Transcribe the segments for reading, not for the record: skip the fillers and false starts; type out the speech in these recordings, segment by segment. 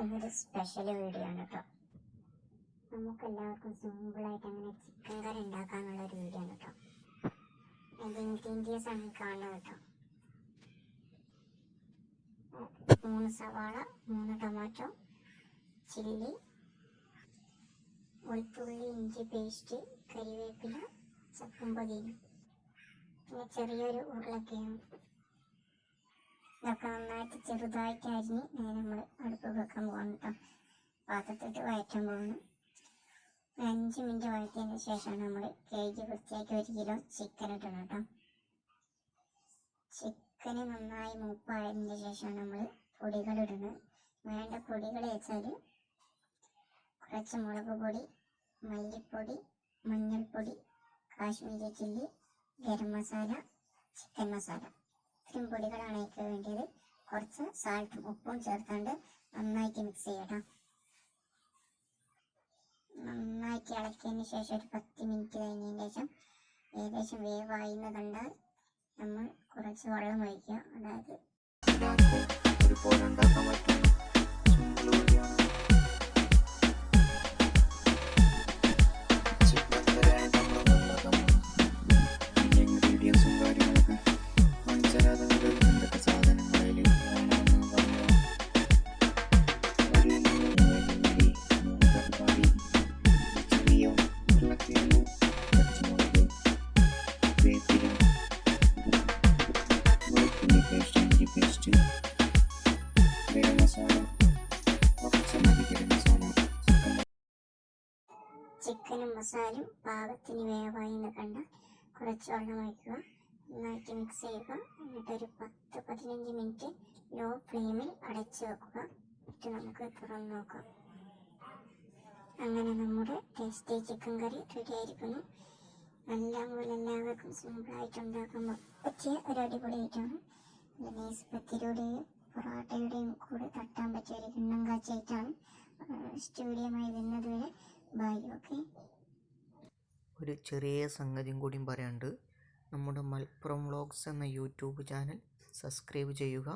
അതൊരു special video ആണ് കേട്ടോ. നമുക്കെല്ലാവർക്കും സിമ്പിളായിട്ട് അങ്ങനെ ചിക്കൻ കറി ഉണ്ടാക്കാനുള്ളൊരു വീഡിയോ ആണ് കേട്ടോ. അതിൻ്റെ ഇൻഗ്രീഡിയൻസ് ആണ് കാണുന്നത് കേട്ടോ. 3 സവാള, 3 ടൊമാറ്റോ, ചില്ലി, വെളുത്തുള്ളി ഇഞ്ചി പേസ്റ്റ്, കരിവേപ്പില, ചപ്പും പൊതിന, പിന്നെ ചെറിയൊരു ഉരുളക്കിഴങ്ങ്. ഇതൊക്കെ നന്നായിട്ട് ചെറുതായിട്ട് അരിഞ്ഞ് നമ്മൾ അടുപ്പ് വെക്കാൻ പോകണം കേട്ടോ. പാത്രത്തിട്ട് വഴറ്റാൻ പോകണം. 5 മിനിറ്റ് വഴറ്റിയതിന് ശേഷമാണ് നമ്മൾ കഴുകി വൃത്തിയാക്കി 1 കിലോ ചിക്കൻ ഇടണം കേട്ടോ. ചിക്കന് നന്നായി മൂപ്പായതിന് ശേഷമാണ് നമ്മൾ പൊടികൾ ഇടുന്നത്. വേണ്ട പൊടികൾ വെച്ചാൽ കുറച്ച് മുളക് പൊടി, മല്ലിപ്പൊടി, മഞ്ഞൾപ്പൊടി, കാശ്മീരി ചില്ലി, ഗരം മസാല, ചിക്കൻ മസാല, ഇത്രയും പൊടികളാണ് എനിക്ക് വേണ്ടത്. കുറച്ച് സാൾട്ടും ഉപ്പും ചേർത്താണ്ട് നന്നായിട്ട് മിക്സ് ചെയ്യണം. നന്നായിട്ട് ഇളക്കിയതിന് ശേഷം ഒരു 10 മിനിറ്റ് കഴിഞ്ഞതിന് ശേഷം ഏകദേശം വേവായി എന്ന് കണ്ടാൽ നമ്മൾ കുറച്ച് വെള്ളം ഒഴിക്കുക. അതായത് ചിക്കനും മസാലയും പാകത്തിന് വേവായി എന്ന് കണ്ടാൽ കുറച്ച് വെള്ളം ഒഴിക്കുക. നന്നായിട്ട് മിക്സ് ചെയ്യുക. എന്നിട്ടൊരു 10-15 മിനിറ്റ് ലോ ഫ്ലെയിമിൽ അടച്ചു വെക്കുക. എന്നിട്ട് നമുക്ക് തുറന്ന് നോക്കാം. അങ്ങനെ നമ്മുടെ ടേസ്റ്റി ചിക്കൻ കറി റെഡി ആയിരിക്കുന്നു. എല്ലാവർക്കും സിമ്പിളായിട്ട് ഉണ്ടാക്കാൻ പറ്റിയ ഒരു അടിപൊളി ഐറ്റമാണ്. നൈസ് പത്തിരിയുടെയും പൊറോട്ടയുടെയും കൂടെ തട്ടാൻ പറ്റിയ ഒരു കിണ്ണം കാച്ചായിട്ടാണ്. സ്റ്റൂഡിയമായി വരുന്നത് വരെ ബൈ. ഓക്കെ. ഒരു ചെറിയ സംഗതിയും കൂടിയും പറയാനുണ്ട്. നമ്മുടെ മലപ്പുറം വ്ളോഗ്സ് എന്ന യൂട്യൂബ് ചാനൽ സബ്സ്ക്രൈബ് ചെയ്യുക.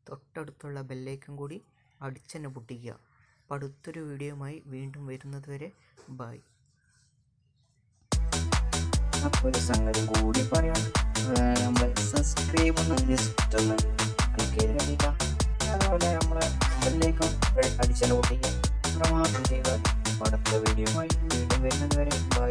തൊട്ടടുത്തുള്ള ബെല്ലൈക്കൺ കൂടി അടിച്ചെന്നെ പൊട്ടിക്കുക. അപ്പോൾ അടുത്തൊരു വീഡിയോയുമായി വീണ്ടും വരുന്നത് വരെ ബൈ. അപ്പോൾ ഒരു സംഗതി കൂടി പറയാം. നമ്മൾ സബ്സ്ക്രൈബ് ഒന്ന് ജസ്റ്റ് ഒന്ന് ക്ലിക്ക് ചെയ്ത് കഴിയുക. അതുപോലെ നമ്മൾ ബെല്ലൈക്കൺ അടിച്ചെന്നെ പൊട്ടിക്കുക. മാത്രം ചെയ്താൽ അടുത്ത വീഡിയോയുമായി വീണ്ടും വരുന്നത് വരെ ബൈ.